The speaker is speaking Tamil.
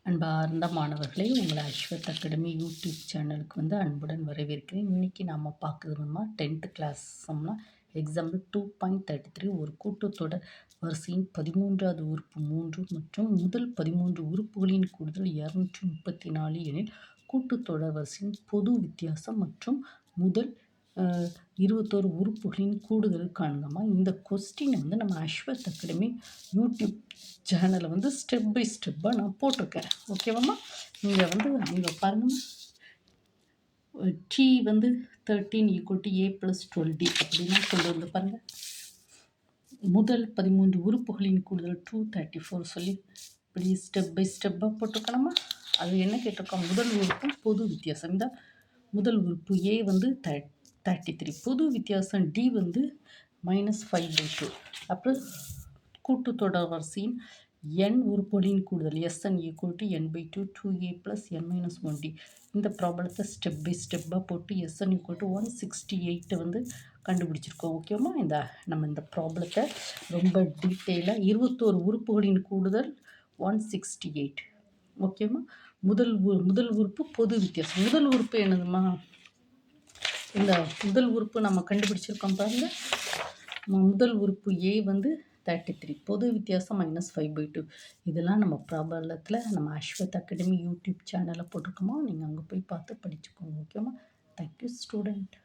அன்பார்ந்த மாணவர்களே, உங்களை அஸ்வத் அகாடமி யூடியூப் சேனலுக்கு அன்புடன் வரவேற்கிறேன். இன்றைக்கி நாம் பார்க்குறது 10th கிளாஸ் சம்லாம் எக்ஸாம்பிள் 2.33 ஒரு கூட்டுத்தொடர் வரிசையின் 13வது உறுப்பு 3 மற்றும் முதல் 13 உறுப்புகளின் கூடுதல் 234 எனில் கூட்டுத்தொடர் வரிசையின் பொது வித்தியாசம் மற்றும் முதல் 21 உறுப்புகளின் கூடுதல் காணுங்கம்மா. இந்த கொஸ்டினை நம்ம அஸ்வத் அகாடமி யூடியூப் சேனலை ஸ்டெப் பை ஸ்டெப்பாக நான் போட்டிருக்கேன். ஓகேவாம்மா? நீங்கள் அங்கே பாருங்கம்மா. T 13 = A + 12D அப்படின்னா கொண்டு வந்து பாருங்கள். முதல் 13 உறுப்புகளின் கூடுதல் 234 சொல்லி இப்படி ஸ்டெப் பை ஸ்டெப்பாக போட்டிருக்கணுமா. அது என்ன கேட்டிருக்கோம்? முதல் உறுப்பு பொது வித்தியாசம். இந்த முதல் உறுப்பு A 33, பொது வித்தியாசம் D -5/2. அப்புறம் கூட்டுத்தொடர் வரிசையின் n உறுப்புகளின் கூடுதல் Sn = n/2 2A + n-1D. இந்த ப்ராப்ளத்தை ஸ்டெப் பை ஸ்டெப்பாக போட்டு Sn = 168 கண்டுபிடிச்சிருக்கோம். ஓகேவா? நம்ம இந்த ப்ராப்ளத்தை ரொம்ப டீட்டெயிலாக 21 உறுப்புகளின் கூடுதல் 168. ஓகேவா? முதல் உறுப்பு பொது வித்தியாசம். முதல் உறுப்பு என்னதுமா? இந்த முதல் உறுப்பு நம்ம கண்டுபிடிச்சிருக்கோம் பாருங்க. முதல் உறுப்பு A 33, பொது வித்தியாசம் -5/2. இதெல்லாம் நம்ம ப்ராப்ளத்தில் நம்ம அஸ்வத் அகாடமி யூடியூப் சேனலில் போட்டிருக்கோமா. நீங்கள் அங்கே போய் பார்த்து படிச்சுக்கோங்க. ஓகேவா? Thank you student.